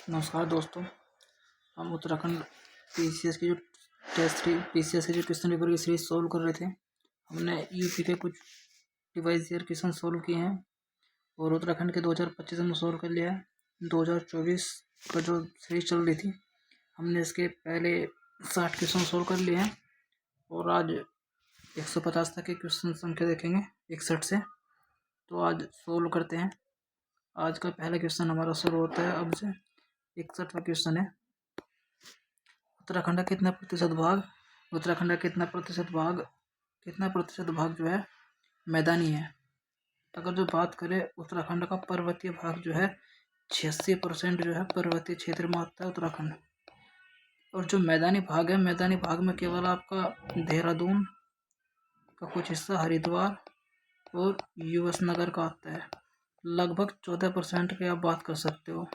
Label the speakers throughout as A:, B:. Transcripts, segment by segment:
A: नमस्कार दोस्तों। हम उत्तराखंड पीसीएस की जो पीसीएस के जो क्वेश्चन पेपर की सीरीज सॉल्व कर रहे थे। हमने यूपी के कुछ डिवाइस ईयर क्वेश्चन सॉल्व किए हैं और उत्तराखंड के 2025 हमने सॉल्व कर लिया है। 2024 का जो सीरीज चल रही थी हमने इसके पहले 60 क्वेश्चन सॉल्व कर लिए हैं और आज 150 तक के क्वेश्चन संख्या देखेंगे 61 से। तो आज सॉल्व करते हैं। आज का पहला क्वेश्चन हमारा सॉल्व होता है अब से। 61वां क्वेश्चन है, उत्तराखंड का कितना प्रतिशत भाग जो है मैदानी है। अगर जो बात करें उत्तराखंड का पर्वतीय भाग जो है 86% जो है पर्वतीय क्षेत्र में आता है उत्तराखंड। और जो मैदानी भाग है, मैदानी भाग में केवल आपका देहरादून का कुछ हिस्सा, हरिद्वार और युवसनगर का आता है। लगभग 14% की आप बात कर सकते हो।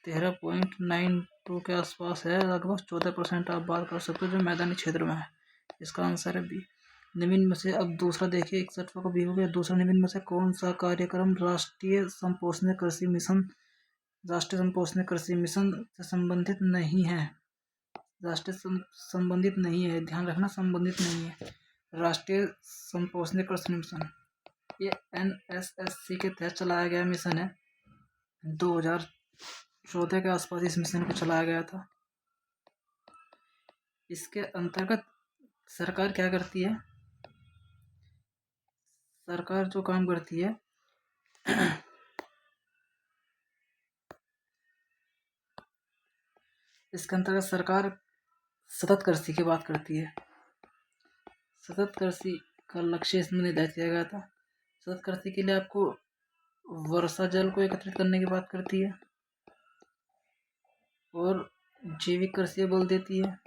A: 13.92 के आसपास है, लगभग 14% आप बात कर सकते हो जो मैदानी क्षेत्र में है। इसका आंसर है बी। निम्न में से अब दूसरा देखिए, 61वां का बी हो गया। दूसरा, निम्न में से कौन सा कार्यक्रम राष्ट्रीय संपोषणीय कृषि मिशन से संबंधित नहीं है। संबंधित नहीं है, ध्यान रखना, संबंधित नहीं है। राष्ट्रीय संपोषणीय कृषि मिशन ये NSSC के तहत चलाया गया मिशन है। 2014 के आसपास इस मिशन को चलाया गया था। इसके अंतर्गत सरकार क्या करती है? सरकार जो काम करती है इसके अंतर्गत सरकार सतत कृषि की बात करती है। सतत कृषि का लक्ष्य इसमें निर्धारित किया गया था। सतत कृषि के लिए आपको वर्षा जल को एकत्रित करने की बात करती है और जैविक कृषि बल देती है।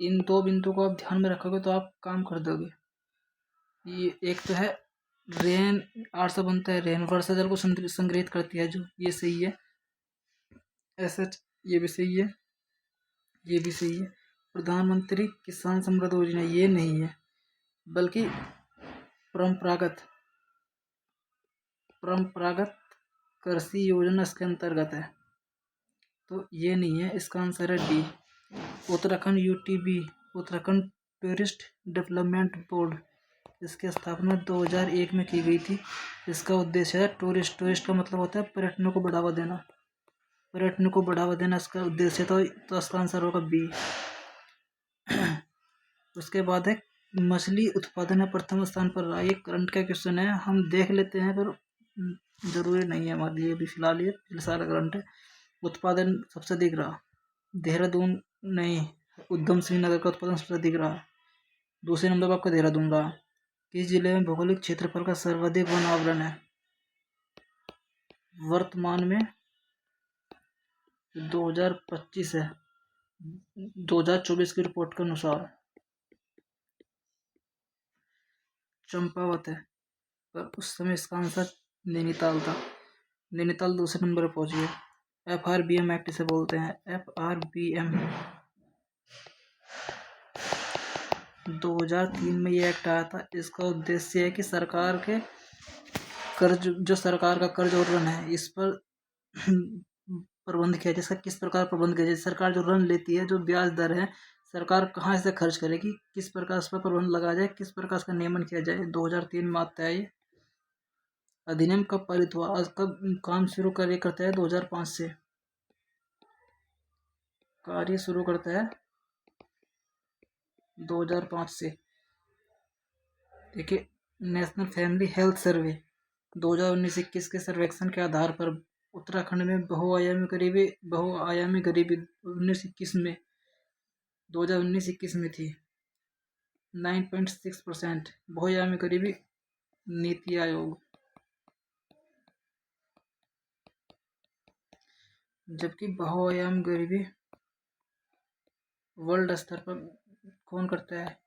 A: इन दो बिंदु को आप ध्यान में रखोगे तो आप काम कर दोगे। ये एक तो है रेन, आर से बनता है रेन, वर्षा जल को संग्रहित करती है, जो ये सही है। एसएच ये भी सही है, ये भी सही है। प्रधानमंत्री किसान समृद्धि योजना ये नहीं है, बल्कि परंपरागत कृषि योजना इसके अंतर्गत है, तो ये नहीं है। इसका आंसर है D. Uttarakhand UTB, Uttarakhand tourist development board, इसकी स्थापना 2001 में की गई थी। इसका उद्देश्य है टूरिस्ट का मतलब होता है पर्यटन को बढ़ावा देना इसका उद्देश्य। तो इसका आंसर होगा बी। उसके बाद है मछली उत्पादन में प्रथम स्थान पर रहा। ये करंट का क्वेश्चन है, हम देख लेते हैं पर जरूरी नहीं है हमारे लिए अभी फिलहाल। ये सारा करंट है। उत्पादन सबसे अधिक रहा देहरादून नहीं, उधम सिंह नगर का उत्पादन सबसे अधिक रहा। दूसरे नंबर पर आपका देहरादून रहा। किस जिले में भौगोलिक क्षेत्रफल का सर्वाधिक वन आवरण है? वर्तमान में 2025 है, 2024 की रिपोर्ट के अनुसार चंपावत है, पर उस समय इसका आंसर नैनीताल था। नैनीताल दूसरे नंबर पर पहुंच गया। FRBM एक्ट से बोलते हैं, FRBM। 2003 में ये एक्ट आया था। इसका उद्देश्य है कि सरकार का कर्ज और ऋण है, इस पर प्रबंध किया जाए। इसका किस प्रकार प्रबंध किया जाए? सरकार जो ऋण लेती है, जो ब्याज दर है, सरकार कहाँ से खर्च करेगी, किस प्रकार इस पर प्रबंध लगाया जाए, किस प्रकार इसका नियमन किया जाए। 2003 में आता है ये। अधिनियम कब पारित हुआ? आज कब काम शुरू करता है? 2005 से कार्य शुरू करता है, 2005 से। देखिए, नेशनल फैमिली हेल्थ सर्वे 2019-21 के सर्वेक्षण के आधार पर उत्तराखंड में बहुआयामी गरीबी 19-21 में 2019-21 में थी 9.6%। बहुआयामी गरीबी नीति आयोग। जबकि बहुआयामी गरीबी वर्ल्ड स्तर पर कौन करता है?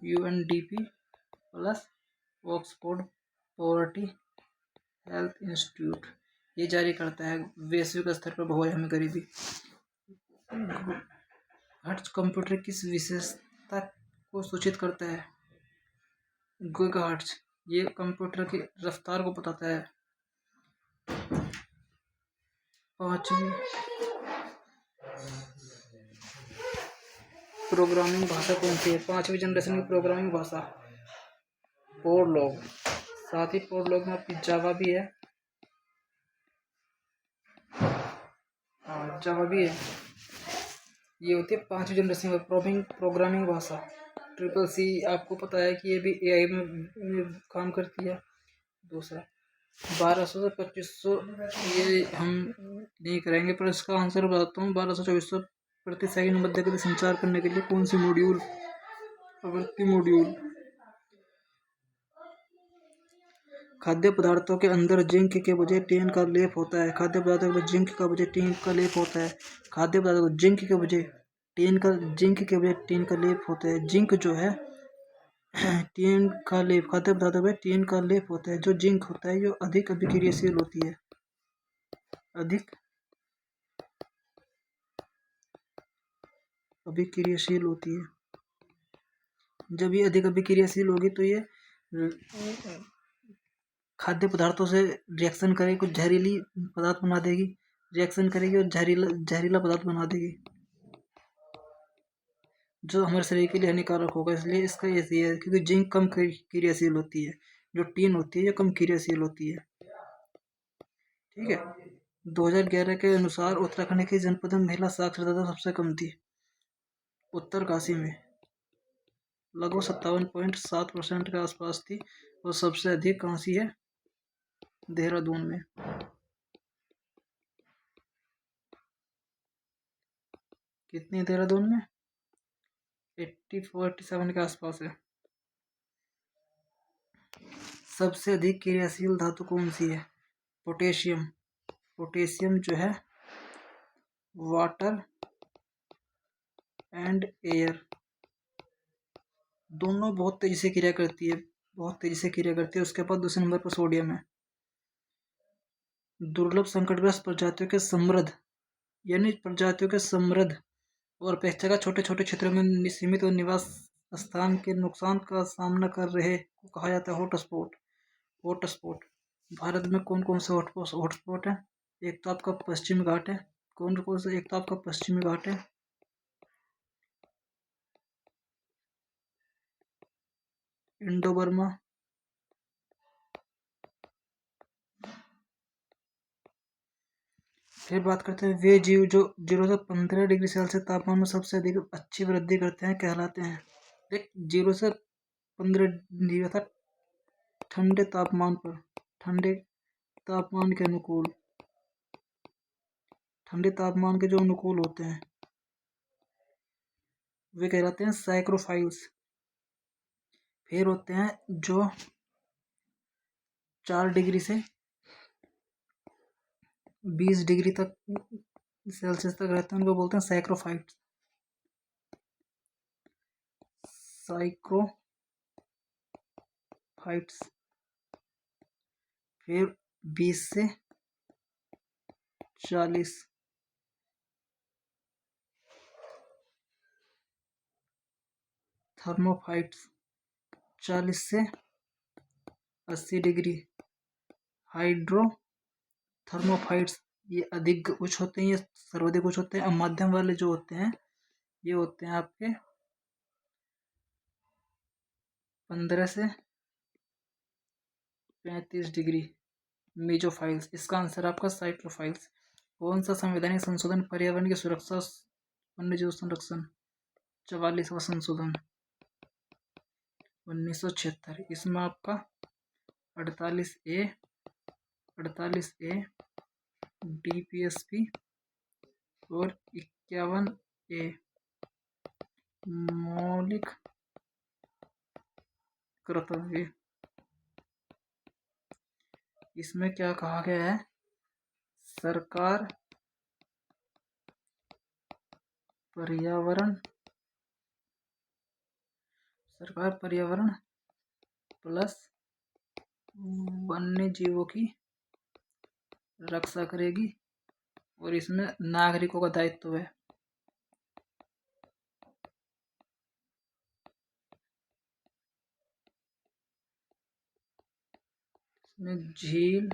A: UNDP plus Oxford poverty health institute ये जारी करता है वैश्विक स्तर पर बहुआयामी गरीबी। हर्ट्ज कंप्यूटर किस विशेषता को सूचित करता है? गीगाहर्ट्ज ये कंप्यूटर की रफ्तार को बताता है। पांचवी प्रोग्रामिंग भाषा कौन सी है? पांचवी जनरेशन की प्रोग्रामिंग भाषा पोरलॉग। साथ ही पोरलॉग में आपकी जावा भी है। हाँ, जावा भी है। ये होती है पांचवी जनरेशन की प्रोग्रामिंग भाषा। ट्रिपल सी आपको पता है कि ये भी एआई में काम करती है। दूसरा 1200 से 2500 ये हम नहीं करेंगे, पर इसका आंसर बताता हूँ। 1200-2400 प्रति सेकंड मध्य गति संचार करने के लिए कौन सी मॉड्यूल आवृत्ति मॉड्यूल। खाद्य पदार्थों के अंदर जिंक के बजाय टिन का लेप होता है। खाद्य पदार्थों के बजाय जिंक का बजाय टिन का लेप होता है। खाद्य पदार्थों को जिंक के बजाय टिन का लेप होता है। जिंक जो है टिन का लेप, खाद्य पदार्थों में टिन का लेप होता है। जो जिंक होता है जो अधिक अभिक्रियाशील होती है। अधिक अभिक्रियाशील होती है। जब ये अधिक अभिक्रियाशील होगी तो ये खाद्य पदार्थों से रिएक्शन करेगी, कुछ जहरीली पदार्थ बना देगी, रिएक्शन करेगी और जहरीला पदार्थ बना देगी जो हमारे शरीर के लिए हानिकारक होगा। इसलिए इसका ये है क्योंकि जिंक कम क्रियाशील होती है, जो टीन होती है ये कम क्रियाशील होती है। ठीक है। 2011 के अनुसार उत्तराखंड की जनपद में महिला साक्षरता दर सबसे कम थी। उत्तरकाशी में लगभग 57.7% के आसपास थी और सबसे अधिक कहाँ सी है? देहरादून में। कितनी? देहरादून में 84-87 के आसपास है। सबसे अधिक क्रियाशील धातु कौन सी है? पोटेशियम। पोटेशियम जो है वाटर एंड एयर दोनों बहुत तेजी से क्रिया करती है, उसके बाद दूसरे नंबर पर सोडियम है। दुर्लभ संकटग्रस्त प्रजातियों के समृद्ध और अपेक्षाकृत छोटे छोटे क्षेत्रों में सीमित और निवास स्थान के नुकसान का सामना कर रहे को कहा जाता है हॉटस्पॉट। भारत में कौन कौन से हॉटस्पॉट है? एक तो आपका पश्चिमी घाट है। कौन कौन सा? एक तो आपका पश्चिमी घाट है, इंडो बर्मा, फिर बात करते हैं वे जीव जो 0 से 15 डिग्री सेल्सियस तापमान में सबसे अधिक अच्छी वृद्धि करते हैं कहलाते हैं। देख 0 से 15 डिग्री था ठंडे तापमान पर, ठंडे तापमान के अनुकूल, ठंडे तापमान के जो अनुकूल होते हैं वे कहलाते हैं साइक्रोफाइल्स। फिर होते हैं जो 4 डिग्री से 20 डिग्री तक सेल्सियस तक रहते हैं, उनको बोलते हैं साइक्रोफाइट्स। फिर 20 से 40 थर्मोफाइट्स। 40 से 80 डिग्री हाइड्रो थर्मोफाइट्स। ये अधिक उच्च होते हैं, ये सर्वाधिक उच्च होते हैं। अब मध्यम वाले जो होते हैं ये होते हैं आपके 15 से 35 डिग्री मेजोफाइल्स। इसका आंसर आपका साइक्लोफाइल्स। कौन सा संवैधानिक संशोधन पर्यावरण की सुरक्षा वन्यजीव संरक्षण 44वां संशोधन 1976। इसमें आपका 48A DPSP और 51A मौलिक कर्तव्य। इसमें क्या कहा गया है? सरकार पर्यावरण प्लस वन्य जीवों की रक्षा करेगी और इसमें नागरिकों का दायित्व है। इसमें झील,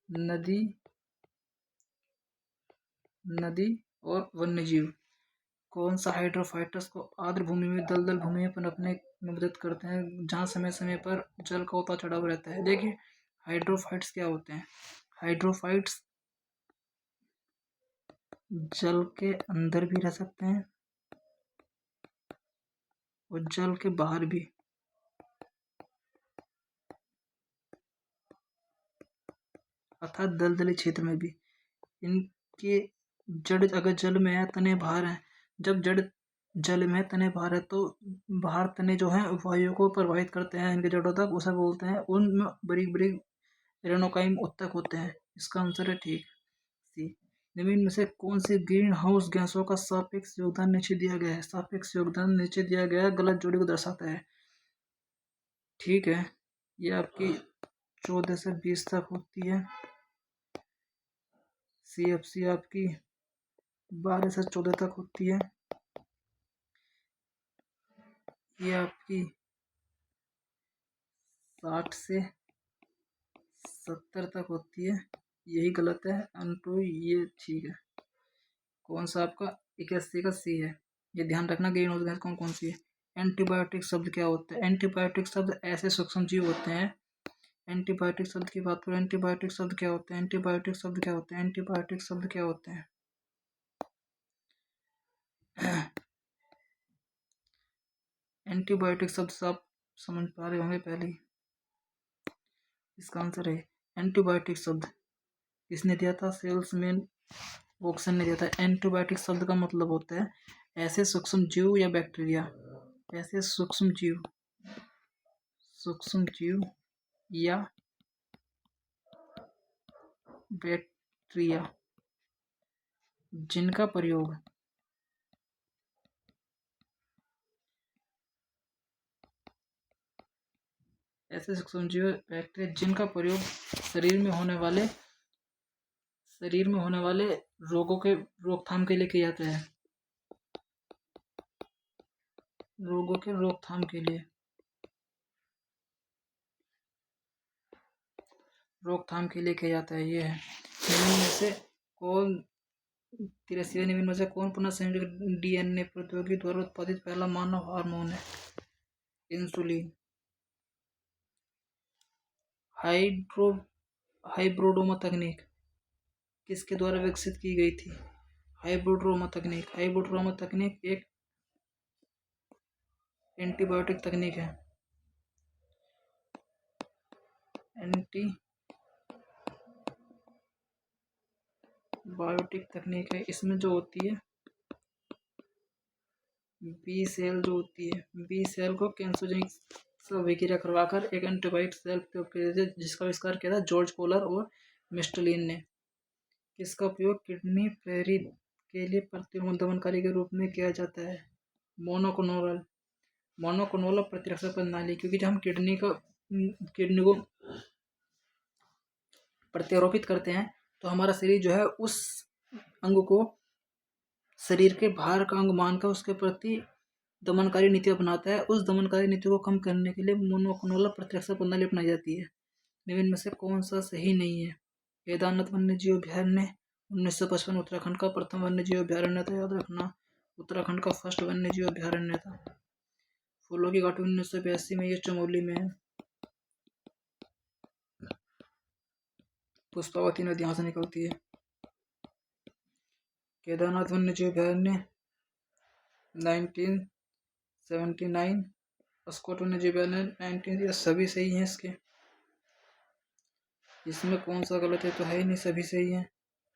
A: नदी, नदी और वन्यजीव। कौन सा हाइड्रोफाइटस को आर्द्र भूमि में दलदल भूमि में पनपने में मदद करते हैं, जहाँ समय समय पर जल का उतार चढ़ाव रहता है। देखिए हाइड्रोफाइट्स क्या होते हैं। हाइड्रोफाइट्स जल के अंदर भी रह सकते हैं और जल के बाहर भी। अर्थात दलदली क्षेत्र में भी। इनके जड़ अगर जल में है, तने बाहर है। जब जड़ जल में तने बाहर है तो बाहर तने जो हैं वायु को प्रवाहित करते हैं इनके जड़ों तक, उसे बोलते हैं। उनमें बारीक बारीक रेणुकाई उत्तक होते हैं। इसका आंसर है ठीक सी। निम्न में से कौन सी ग्रीन हाउस गैसों का सापेक्ष योगदान नीचे दिया गया है। सापेक्ष योगदान नीचे दिया गया है, गलत जोड़ी को दर्शाता है। ठीक है, ये आपकी 14 से 20 तक होती है। CFC आपकी 12 से 14 तक होती है। ये आपकी 60 से 70 तक होती है। यही गलत है। अनटू ये ठीक है। कौन सा आपका 81 का सी है। ये ध्यान रखना ग्रीन हाउस गैस कौन कौन सी है। एंटीबायोटिक शब्द क्या होता है। एंटीबायोटिक शब्द ऐसे सूक्ष्म जीव होते हैं। एंटीबायोटिक शब्द की बात करें, एंटीबायोटिक शब्द क्या होते हैं। एंटीबायोटिक शब्द क्या होते हैं। एंटीबायोटिक शब्द क्या होते हैं। एंटीबायोटिक शब्द से आप समझ पा रहे होंगे पहले ही। इसका आंसर है एंटीबायोटिक शब्द किसने दिया था। सेल्समैन वॉटसन ने दिया था। एंटीबायोटिक शब्द का मतलब होता है ऐसे सूक्ष्म जीव या बैक्टीरिया। ऐसे सूक्ष्म जीव या बैक्टीरिया जिनका प्रयोग ऐसे सूक्ष्म जीव बैक्टीरिया जिनका प्रयोग शरीर में होने वाले रोगों के रोकथाम के लिए किया जाता है। रोगों के रोकथाम के लिए किया जाता है। ये है निम्न में से कौन 83 निम्न में से कौन पुनः संयोजक DNA प्रौद्योगिकी द्वारा उत्पादित पहला मानव हार्मोन है। इंसुलिन। हाइब्रिडोमा तकनीक किसके द्वारा विकसित की गई थी। हाइब्रिडोमा तकनीक एक एंटीबायोटिक तकनीक है। एंटीबायोटिक तकनीक है। इसमें जो होती है बी सेल जो होती है, बी सेल को कैंसरजेनिक विक्रिया करवाकर एक एंटीबायोटिक सेल जिसका आविष्कार किया था जॉर्ज कोलर और मिस्टलिन ने। किसका उपयोग किडनी फेरी के लिए प्रतिरोध दमनकारी के रूप में किया जाता है। मोनोक्लोनल प्रतिरक्षा प्रणाली। क्योंकि जब हम किडनी को प्रत्यारोपित करते हैं तो हमारा शरीर जो है उस अंग को शरीर के बाहर का अंग मानकर उसके प्रति दमनकारी नीति अपनाता है। उस दमनकारी नीति को कम करने के लिए मोनोक्लोनल प्रतिरक्षा प्रणाली अपनाई जाती है। निम्न में से कौन सा सही नहीं है। केदारनाथ वन्यजीव अभ्यारण्य 1955 उत्तराखंड का प्रथम वन्यजीव अभ्यारण्य था। याद रखना, उत्तराखंड का फर्स्ट वन्यजीव अभ्यारण्य था। फूलों की घाटी 1982 में, ये चमोली में है। पुष्पावती नदी यहाँ से निकलती है। केदारनाथ वन्यजीव अभ्यारण्य 1979, अस्कोट वन्यजीव अभ्यारण्य 19, ये सभी सही हैं इसके। इसमें कौन सा गलत है तो है ही नहीं, सभी सही है।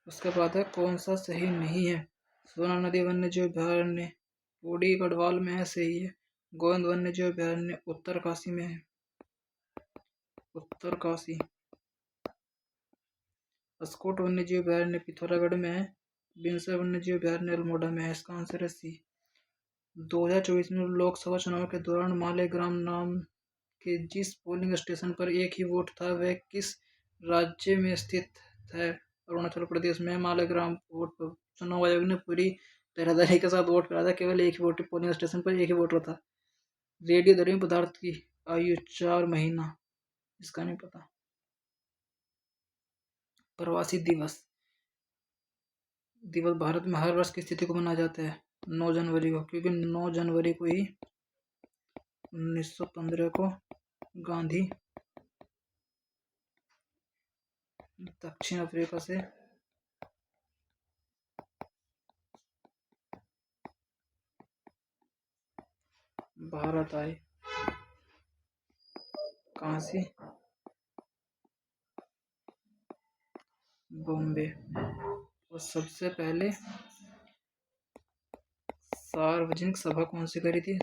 A: उसके बाद है कौन सा सही नहीं है। सोना नदी वन्यजीव अभ्यारण्य पूड़ी गढ़वाल में है, सही है। गोविंद वन्यजीव अभ्यारण्य उत्तरकाशी में है, उत्तरकाशी। अस्कोट वन्यजीव अभ्यारण्य पिथौरागढ़ में है। बिनसर वन्यजीव अभ्यारण्य अल्मोड़ा में है। इसका आंसर है सी। 2024 में लोकसभा चुनाव के दौरान मालेगांव नाम के जिस पोलिंग स्टेशन पर एक ही वोट था वह किस राज्य में स्थित है। अरुणाचल प्रदेश में मालेगांव वोट पर चुनाव आयोग ने पूरी धैर्यधारी के साथ वोट करा था। केवल एक ही वोट पोलिंग स्टेशन पर एक ही वोटर था। रेडियोधर्मी पदार्थ की आयु 4 महीना, इसका नहीं पता। प्रवासी दिवस दिवस भारत में हर वर्ष किस तिथि को मनाया जाता है? 9 जनवरी को, क्योंकि 9 जनवरी को ही 1915 को गांधी दक्षिण अफ्रीका से भारत आए। कहाँ से? बॉम्बे। और सबसे पहले सार्वजनिक सभा कौन सी करी थी?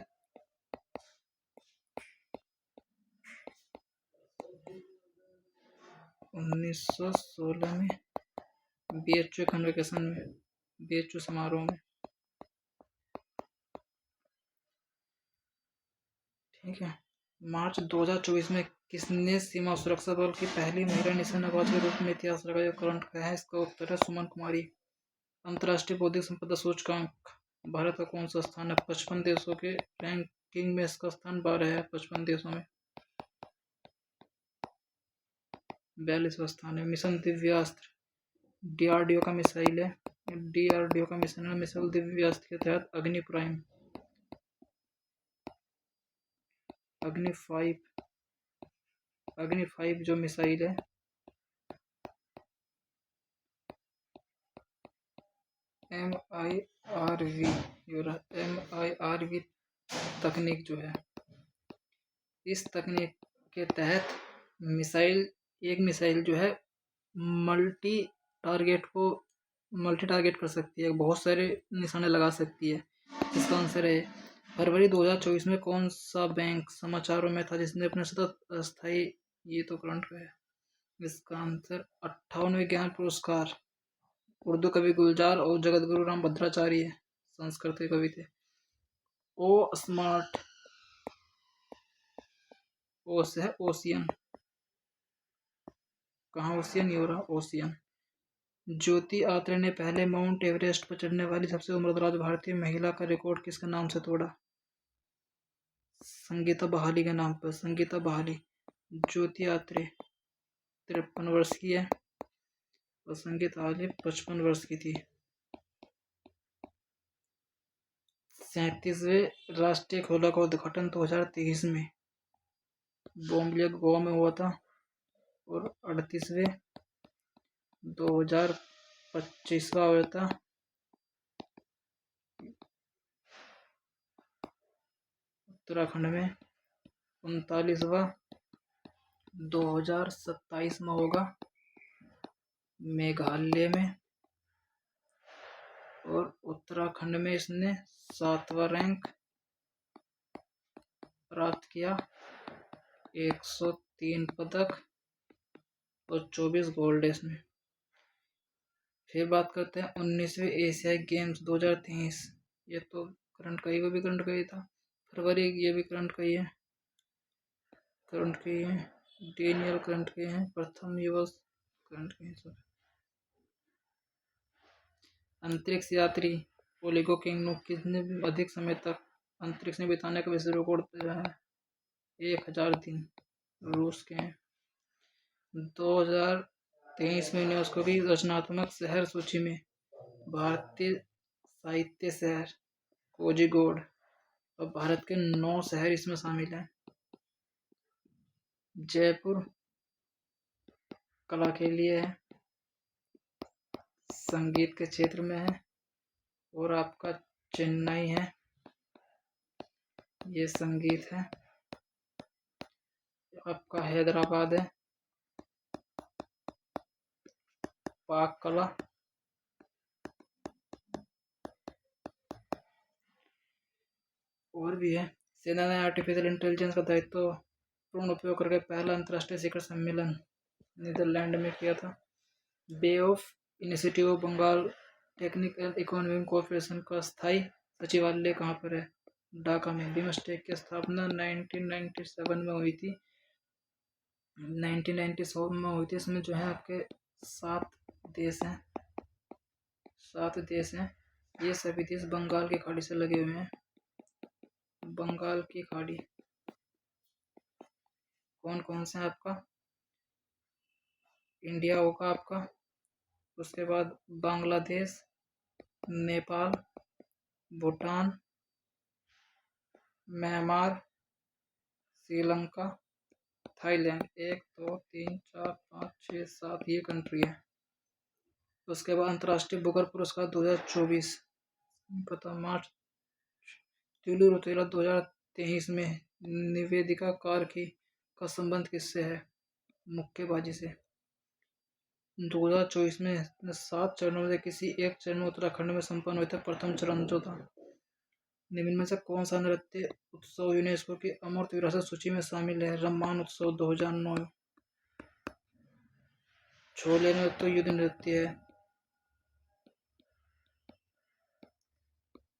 A: 1916 में बीएचयू कन्वोकेशन में, बीएचयू समारोह में। ठीक है। मार्च 2024 में किसने सीमा सुरक्षा बल की पहली महिला निशानेबाज के रूप में इतिहास रचा? जो करंट का है, इसका उत्तर है सुमन कुमारी। अंतर्राष्ट्रीय बौद्धिक संपदा सूचकांक भारत का कौन सा स्थान है? 55 देशों के रैंकिंग में इसका स्थान 12 है। 55 देशों में 42वां स्थान है। मिशन दिव्यास्त्र डीआरडीओ का मिसाइल है। डीआरडीओ का मिशन है मिसाइल दिव्यास्त्र के तहत अग्नि प्राइम, अग्नि 5 जो मिसाइल है, MIRV तकनीक जो है, इस तकनीक के तहत एक मिसाइल जो है मल्टी टारगेट कर सकती है, बहुत सारे निशाने लगा सकती है। इसका आंसर है फरवरी 2024 में कौन सा बैंक समाचारों में था जिसने अपने सतत अस्थायी, ये तो करंट का है। इसका आंसर 58वें ज्ञान पुरस्कार उर्दू कवि गुलजार और जगत गुरु राम भद्राचार्य संस्कृत के कवि थे। ओ स्मार्ट, ओ से है ओशियन। कहाँ ओशियन? ये हो रहा ओशियन। ज्योति आत्रे ने पहले माउंट एवरेस्ट पर चढ़ने वाली सबसे उम्रदराज भारतीय महिला का रिकॉर्ड किसके नाम से तोड़ा? संगीता बहाली के नाम पर। संगीता बहाली। ज्योति आत्रे 53 वर्ष की है और संगीता बहाली 55 वर्ष की थी। 37वें राष्ट्रीय खोला का उद्घाटन 2023 में बॉम्बे गोवा में हुआ था और 38वें 2025वां हुआ था उत्तराखंड में। 39वां 2027 में होगा मेघालय में। और उत्तराखंड में इसने 7वां रैंक प्राप्त किया, 103 पदक और 24 गोल्ड इसमें। फिर बात करते हैं 19वें एशियाई गेम्स 2023। ये तो करंट का ही, वो भी करंट का ही था। फरवरी, ये भी करंट का ही है, करंट के ही है। डेनियल करंट के हैं। प्रथम युवा करंट के हैं सर। अंतरिक्ष यात्री ओलिगो किंग कितने अधिक समय तक अंतरिक्ष में बिताने का विश्व रिकॉर्ड है? 1000 दिन। रूस के हैं। 2023 में यूनेस्को की रचनात्मक शहर सूची में भारतीय साहित्य शहर कोझिकोड और भारत के 9 शहर इसमें शामिल हैं। जयपुर कला के लिए है, संगीत के क्षेत्र में है। और आपका चेन्नई है, ये संगीत है। आपका हैदराबाद है, पाक कला। और भी है। सेना ने आर्टिफिशियल इंटेलिजेंस का दायित्व पूर्ण उपयोग करके पहला अंतर्राष्ट्रीय शिखर सम्मेलन नीदरलैंड में किया था। Bay of initiative of Bengal technical economic cooperation का स्थायी सचिवालय कहाँ पर है? ढाका में। बिमस्टेक की स्थापना 1997 में हुई थी। 1997 में हुई थी। इसमें जो है आपके 7 देश हैं, 7 देश हैं। ये सभी देश बंगाल की खाड़ी से लगे हुए हैं। बंगाल की खाड़ी कौन कौन से हैं आपका? इंडिया होगा आपका, उसके बाद बांग्लादेश, नेपाल, भूटान, म्यांमार, श्रीलंका, थाईलैंड। 1 2 3 4 5 6 7 ये कंट्री है। उसके बाद अंतर्राष्ट्रीय बुकर पुरस्कार 2024 पता मार्च तिलू रौतेला 2023 में निवेदिका कार्की का संबंध किससे है? मुक्केबाजी से। 2024 में 7 चरणों में किसी एक चरण में उत्तराखंड में संपन्न हुए थे। प्रथम चरण जो था। निम्न में से कौन सा नृत्य उत्सव यूनेस्को की अमूर्त विरासत सूची में शामिल है? रम्मान उत्सव 2009। छोले नृत्य तो युद्ध नृत्य है।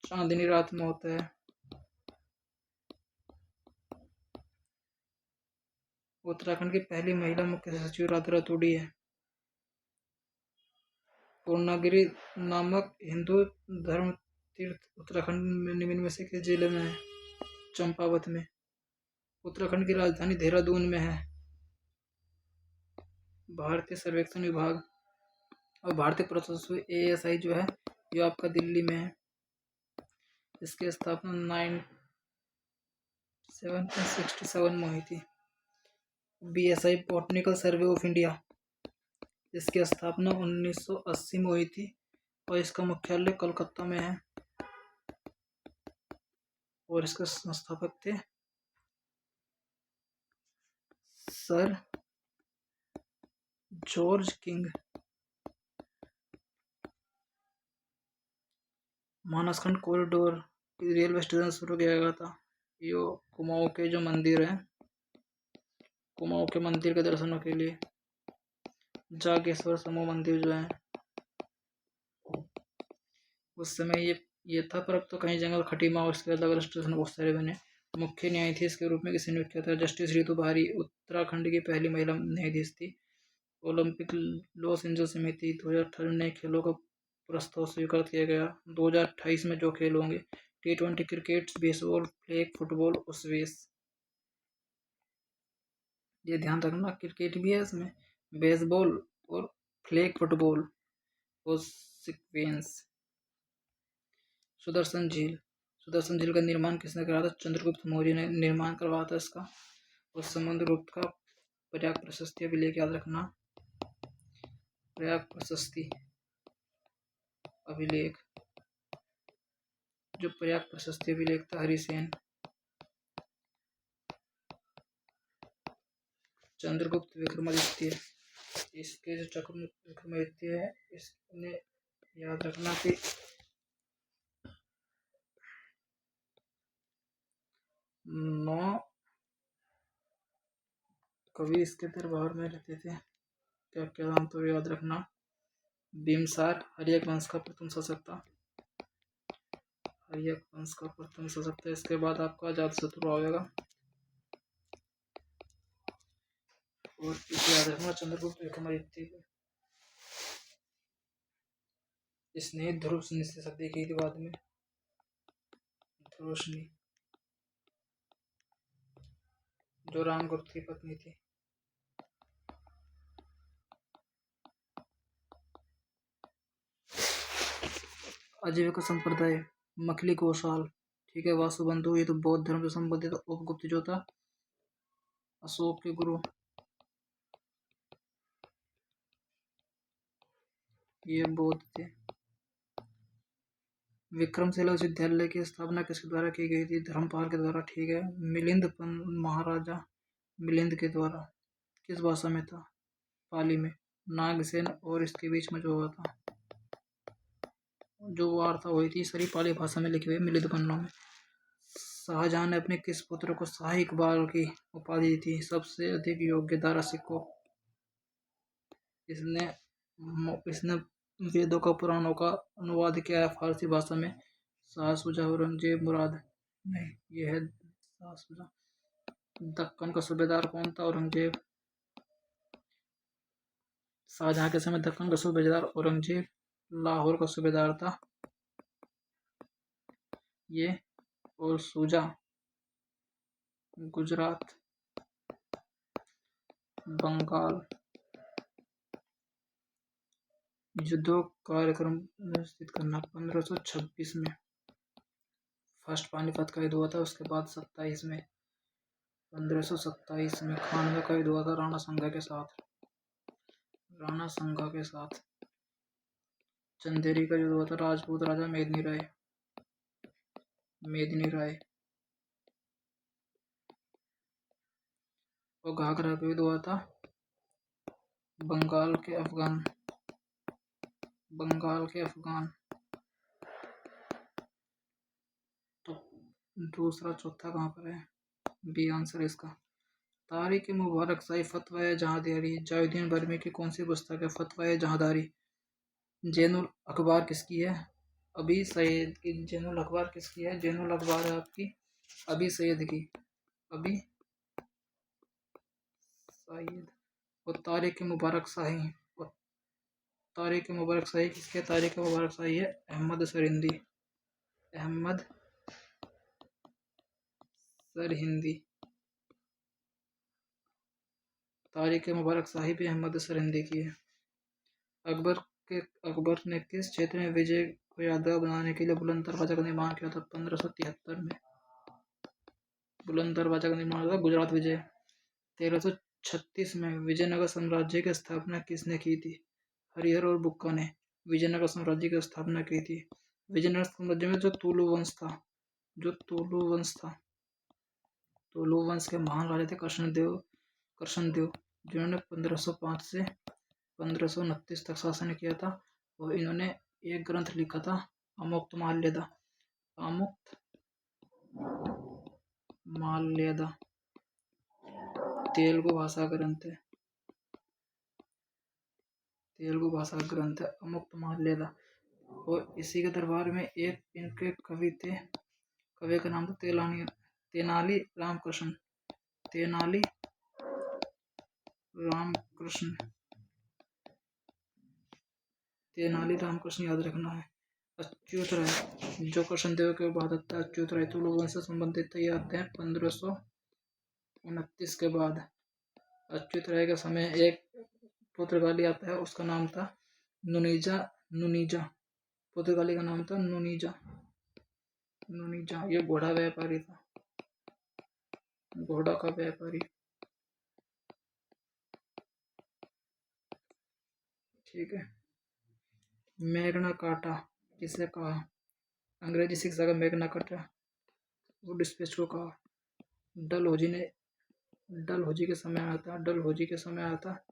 A: चांदनी रात में होता है। उत्तराखंड की पहली महिला मुख्य सचिव राधा रतूड़ी है। पूर्णागिरि नामक हिंदू धर्म तीर्थ उत्तराखंड में निम्न में से किस जिले में है? चंपावत में। उत्तराखंड की राजधानी देहरादून में है। भारतीय सर्वेक्षण विभाग और भारतीय पुरातत्व ASI जो है ये आपका दिल्ली में है। इसकी स्थापना 9767 में हुई थी। BSI botanical survey of India इसकी स्थापना 1980 में हुई थी और इसका मुख्यालय कोलकाता में है और इसके संस्थापक थे sir George king. Manaskhand corridor railway station शुरू किया गया था। ये कुमाऊं के जो मंदिर है, कुमाऊं के मंदिर के दर्शनों के लिए जागेश्वर समूह मंदिर जो है उस समय ये था, पर अब तो कहीं जंगल खटीमा और उसके अलग अलग स्टेशन बहुत सारे बने। मुख्य न्यायाधीश के रूप में किसे नियुक्त किया था? जस्टिस रितु बहारी उत्तराखंड की पहली महिला न्यायाधीश थी। ओलंपिक लॉस एंजल्स समिति 2018 नए खेलों का प्रस्ताव स्वीकार किया गया। 2028 में जो खेल होंगे T20 cricket, baseball, flag football और स्क्वैश। ये ध्यान रखना क्रिकेट भी है इसमें, बेसबॉल और फ्लैग फुटबॉल और स्क्वैश। सुदर्शन झील का निर्माण किसने कराया था? चंद्रगुप्त मौर्य ने निर्माण करवाया था इसका। और समुद्रगुप्त का प्रयाग प्रशस्ति अभिलेख याद रखना। प्रयाग प्रशस्ति अभिलेख जो प्रयाग प्रशस्ति अभिलेख था हरिसेन। चंद्रगुप्त विक्रमादित्य इसके जो चक्रगुप्त विक्रमादित्य है इसने याद रखना कि 9 कवि इसके दरबार में रहते थे। क्या क्या नाम तो याद रखना। बिम्बसार हर्यक वंश का प्रथम शासक था। हर्यक वंश का प्रथम शासक था। इसके बाद आपका अजातशत्रु आएगा और इसे याद रखना चंद्रगुप्त विक्रमादित्य। इसने ध्रुवशनी से शादी की थी बाद में। ध्रुवशनी जो रामगुप्त की पत्नी थी। आजीविका संप्रदाय मखली कौशल, ठीक है। वासुबंधु ये तो बौद्ध धर्म से संबंधित। उपगुप्त जो था अशोक के गुरु, ये बौद्ध थे। विक्रमशिला विश्वविद्यालय की स्थापना किसके द्वारा की गई थी? धर्मपाल के द्वारा, ठीक है। मिलिंद महाराजा मिलिंद के द्वारा। किस भाषा में था? पाली में। नागसेन और इसके बीच में जो हुआ था, जो वार्ता हुई थी, सारी पाली भाषा में लिखी हुई मिलिंद पन्नों में। शाहजहां ने अपने किस पुत्र को शाह इकबाल की उपाधि दी थी? सबसे अधिक योग्य दारा सिक्को। इसने वेदों का पुराणों का अनुवाद किया है फारसी भाषा में। शाह शुजा औरंगजेब मुराद नहीं, ये है शाह शुजा। दक्कन का सूबेदार कौन था? औरंगजेब। शाहजहां के समय दक्कन का सूबेदार औरंगजेब। लाहौर का सूबेदार था ये। और शुजा गुजरात, बंगाल, युद्धों कार्यक्रम व्यवस्थित करना 1526 में फर्स्ट पानीपत का युद्ध हुआ था। उसके बाद 27 में 1527 में खानवा का युद्ध हुआ था राणा सांगा के साथ। चंदेरी का युद्ध हुआ था राजपूत राजा मेदिनी राय और घाघरा का युद्ध हुआ था बंगाल के अफगान। तो दूसरा चौथा कहाँ पर है? बी आंसर इसका। तारिक मुबारक शाही फतवा जहांदारी जायुद्दीन बर्मी की कौन सी पुस्तक है? फतवा जहांदारी। जैनुल अखबार किसकी है? अभी सैयद की। जैनुल अखबार किसकी है? जैनुल अखबार है आपकी अभी सैयद की। अभी सैयद। और तारिक मुबारक शाही किसके? तारिक मुबारक शाही है अहमद सरहिंदी। तारिक मुबारक शाही भी अहमद सरहिंदी की है। अकबर ने किस क्षेत्र में विजय को यादगार बनाने के लिए बुलंद दरवाजा का निर्माण किया था? 1573 में बुलंद दरवाजा का निर्माण हुआ गुजरात विजय। 1336 में विजयनगर साम्राज्य की स्थापना किसने की थी? हरिहर और बुक्का ने विजयनगर साम्राज्य की स्थापना की थी। विजयनगर साम्राज्य में जो तुलु वंश के महान राजा थे कृष्णदेव, जिन्होंने 1505 से 1529 तक शासन किया था। और इन्होंने एक ग्रंथ लिखा था अमुक्तमाल्यदा। तेलुगु भाषा ग्रंथ है अमुक्तमाल्यदा। और इसी के दरबार में एक इनके कवि का नाम था तेनाली रामकृष्ण याद रखना है। अच्युत राय जो कृष्णदेव के बाद आता है। अच्युत राय तुलु वंश से संबंधित ये आते हैं 1529 के बाद। अच्युत राय के समय एक पुर्तगाली आता है, उसका नाम था नुनीजा। पुर्तगाली का नाम था नुनीजा। ये घोड़ा व्यापारी था, घोड़ा का व्यापारी। ठीक है। मैग्ना कार्टा किसे कहा? अंग्रेजी शिक्षा का मैग्ना कार्टा वुडस्पेच को कहा। डलहौजी के समय आया था।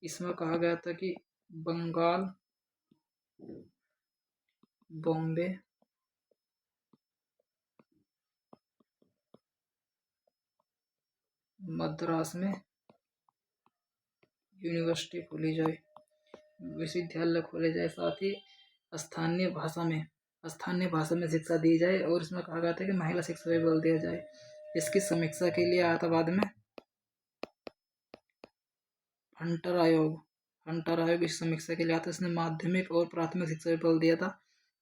A: इसमें कहा गया था कि बंगाल, बॉम्बे, मद्रास में यूनिवर्सिटी खोली जाए, विश्वविद्यालय खोले जाए। साथ ही स्थानीय भाषा में शिक्षा दी जाए। और इसमें कहा गया था कि महिला शिक्षा पर बल दिया जाए। इसकी समीक्षा के लिए आया था बाद में हंटर आयोग इस समीक्षा के लिए आता है। इसने माध्यमिक और प्राथमिक शिक्षा पर बल दिया था।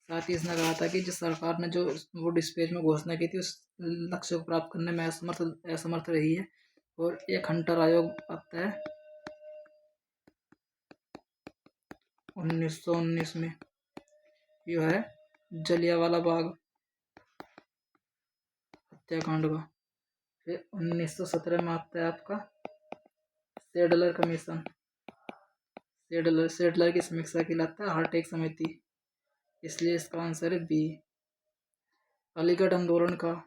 A: साथ ही इसने कहा था कि जिस सरकार ने जो वुड स्पेच में घोषणा की थी उस लक्ष्य को प्राप्त करने में असमर्थ रही है। और एक हंटर आयोग आता है 1919 में, यह है जलियांवाला बाग हत्याकांड का। फिर 1917 में आता है आपका सेडलर कमीशन। सेडलर की समीक्षा के लिए आता है हार्टेक समिति, इसलिए इसका आंसर है बी। अलीगढ़ आंदोलन का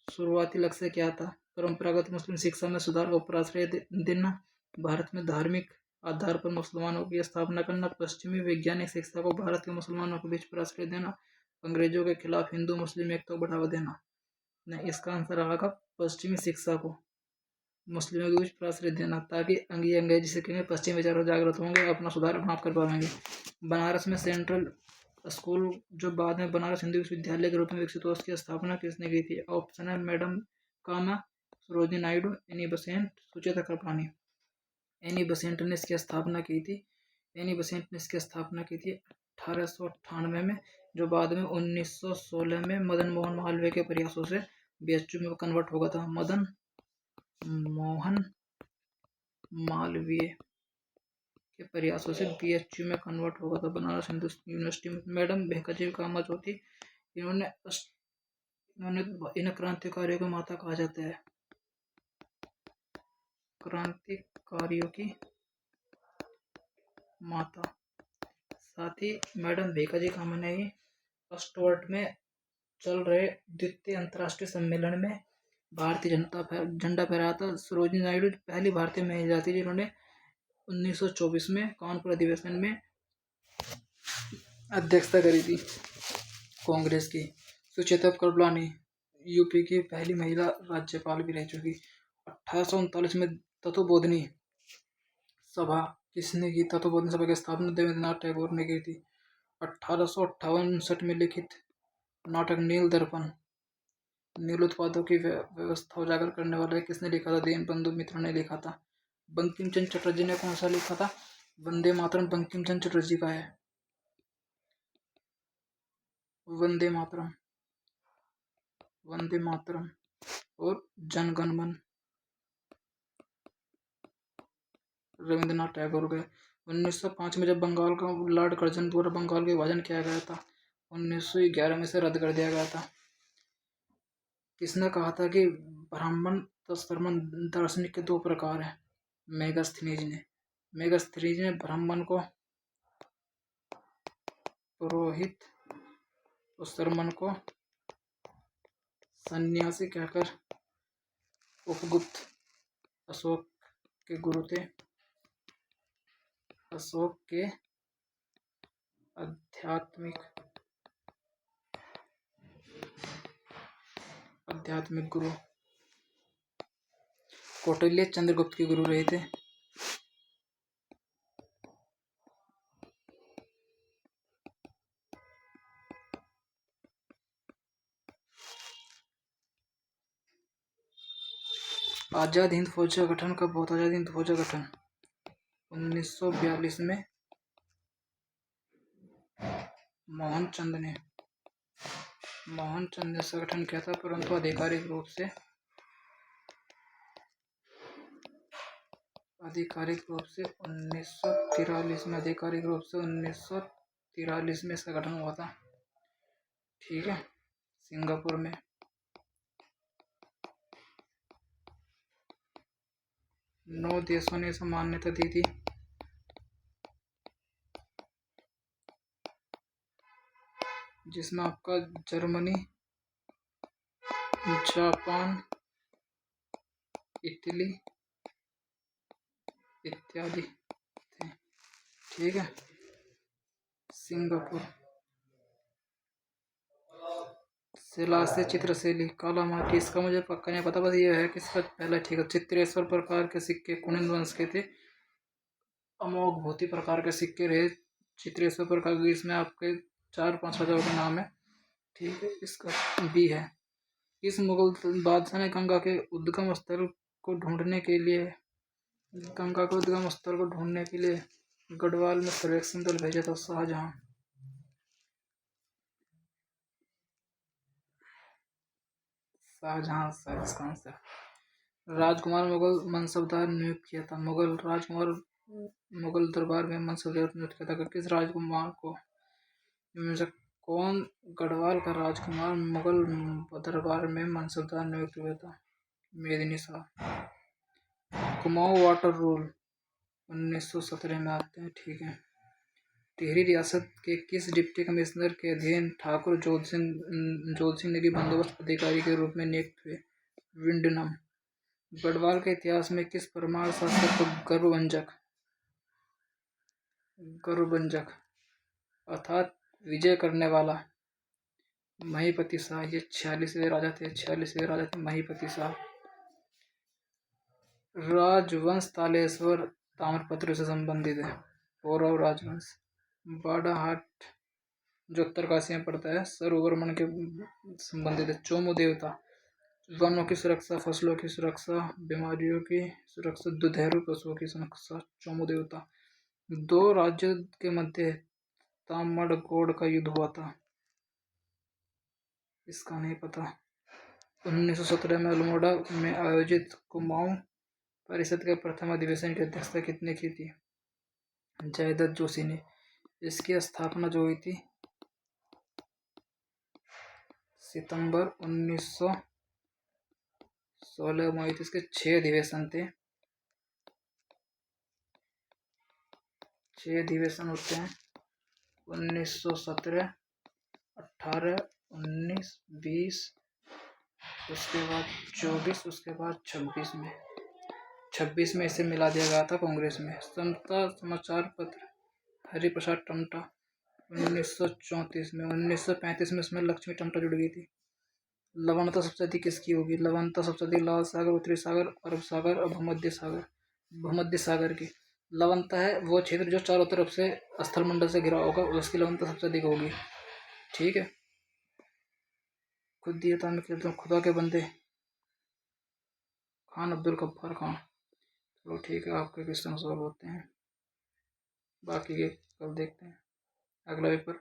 A: शुरुआती लक्ष्य क्या था? परंपरागत मुस्लिम शिक्षा में सुधार और प्राश्रय देना, भारत में धार्मिक आधार पर मुसलमानों की स्थापना करना, पश्चिमी वैज्ञानिक शिक्षा को भारत के मुसलमानों के बीच प्राश्रय देना, अंग्रेजों के खिलाफ हिंदू मुस्लिम एकता को बढ़ावा देना। नहीं, इसका आंसर आएगा पश्चिमी शिक्षा को मुस्लिमों के बीच प्राश्रय देना, ताकि अंग्रेजी सीखेंगे, पश्चिमी विचारों जागृत होंगे, अपना सुधार अपना आप कर पाएंगे। बनारस में सेंट्रल स्कूल जो बाद में बनारस हिंदू विश्वविद्यालय के रूप में विकसित हुआ, उसकी स्थापना किसने की थी? ऑप्शन है madam Cama, Sarojini Naidu, Annie Besant, Sucheta Kripalani. Annie Besant ने इसकी स्थापना की थी। 1898 में, जो बाद में 1916 में मदन मोहन मालवीय के प्रयासों से बीएचयू में कन्वर्ट हो गया था। मदन मोहन मालवीय के प्रयासों से बीएचयू में कन्वर्ट होगा था, बनारस हिंदू यूनिवर्सिटी में। मैडम भेकाजी कामा ज्योति, इन्होंने इन क्रांतिकारियों की माता कहा जाता है, क्रांतिकारियों की माता। साथ ही मैडम भेकाजी कामा ने ही स्टुअर्ट में चल रहे द्वितीय अंतर्राष्ट्रीय सम्मेलन में भारतीय झंडा फहराया था। सरोजिनी नायडू पहली भारतीय महिला थी जिन्होंने 1924 में कानपुर अधिवेशन में अध्यक्षता करी थी कांग्रेस की। सुचेता कृपलानी यूपी की पहली महिला राज्यपाल भी रह चुकी। 1839 में तत्वबोधिनी सभा किसने की? तत्वबोधिनी सभा की स्थापना देवेंद्रनाथ टैगोर ने की थी। 1858 में लिखित नाटक नील दर्पण, नील उत्पादों की व्यवस्था उजागर करने वाले किसने लिखा था? दीनबंधु मित्र ने लिखा था। बंकिम चंद्र चटर्जी ने कौन सा लिखा था? वंदे मातरम बंकिम चंद्र चटर्जी का है। वंदे मातरम, वंदे मातरम। और जनगण मन रविंद्रनाथ टैगोर के। 1905 में जब बंगाल का लॉर्ड कर्जन द्वारा बंगाल का विभाजन किया गया था, 1911 में से रद्द कर दिया गया था। किसने कहा था कि ब्राह्मण तो शर्मन दार्शनिक के दो प्रकार हैं? मेगास्थनीज ने। मेगास्थनीज ने ब्राह्मण को पुरोहित और शर्मन को सन्यासी कहकर उपगुप्त अशोक के गुरु थे। अशोक के आध्यात्मिक गुरु। कौटिल्य चंद्रगुप्त के गुरु रहे थे। आजाद हिंद फौज का गठन कब हुआ था? आजाद हिंद फौज का गठन 1942 में मोहनचंद ने इसका गठन किया था, परंतु आधिकारिक रूप से 1943 में इसका गठन हुआ था। ठीक है, सिंगापुर में। नौ देशों ने इसे मान्यता दी थी। जिसमें आपका जर्मनी, जापान, इटली इत्यादि थे। ठीक है, सिंगापुर। शिला से चित्रशैली, काला माटी, इसका मुझे पक्का नहीं पता, बस ये है कि इसका पहला ठीक है। चित्रेश्वर प्रकार के सिक्के कुनिंद वंश के थे। अमोघ भूति प्रकार के सिक्के रहे चित्रेश्वर प्रकार के। इसमें आपके 4-5 राजाओं के नाम है। ठीक है, इसका बी है। इस मुगल बादशाह ने गंगा के उद्गम स्थल को ढूंढने के लिए गढ़वाल में सर्वेक्षण दल भेजा था? शाहजहां। इसका आंसर। राजकुमार मुगल मनसबदार नियुक्त किया था? मुगल दरबार में मनसबदार नियुक्त किया था किस राजकुमार को? कौन गढ़वाल का राजकुमार मुगल दरबार में मनसबदार नियुक्त हुआ था? मेदिनी शाह। कुमाऊं वाटर रूल 1917 में आते हैं। ठीक है। टिहरी रियासत के किस डिप्टी कमिश्नर के अधीन ठाकुर जोध सिंह नेगी बंदोबस्त अधिकारी के रूप में नियुक्त हुए? विंडनम। गढ़वाल के इतिहास में किस परमार शासक को गर्वभंजक अर्थात विजय करने वाला? महीपति शाह। ये 46वें राजा थे महीपति शाह। राजवंश तालेश्वर ताम्रपत्र से संबंधित है। पौरव राजवंश। बाड़ाहाट जो उत्तरकाशी में पड़ता है सरोवरमन के संबंधित है। चोमू देवता वनों की सुरक्षा, फसलों की सुरक्षा, बीमारियों की सुरक्षा, दुधारू पशुओं की सुरक्षा। चोमू देवता। दो राज्यों के मध्य तामड़गोड़ का युद्ध हुआ था? इसका नहीं पता। 1917 में अल्मोड़ा में आयोजित कुमाऊं परिषद के प्रथम अधिवेशन की अध्यक्षता किसने की थी? जयदत्त जोशी ने। इसकी स्थापना जो हुई थी सितंबर 1916 में हुई थी। इसके 6 अधिवेशन थे। 6 अधिवेशन होते हैं 1917, 18, 19, 20, उसके बाद 24, उसके बाद 26 में इसे मिला दिया गया था कांग्रेस में। समता समाचार पत्र हरिप्रसाद टमटा 1934 में। 1935 में इसमें लक्ष्मी टमटा जुड़ गई थी। लवणता सबसे अधिक किसकी होगी? लवणता सबसे अधिक लाल सागर, उत्तरी सागर, अरब सागर और भूमध्य सागर। भूमध्य सागर की लवणता है वो क्षेत्र जो चारों तरफ से स्थलमंडल से घिरा होगा, उसकी लवणता सबसे अधिक होगी। ठीक है। खुद दिया था मैं कहता हूँ खुदा के बंदे खान अब्दुल गफ्फार खान। चलो ठीक है, आपके क्वेश्चन सॉल्व होते हैं, बाकी के कल देखते हैं अगला पेपर।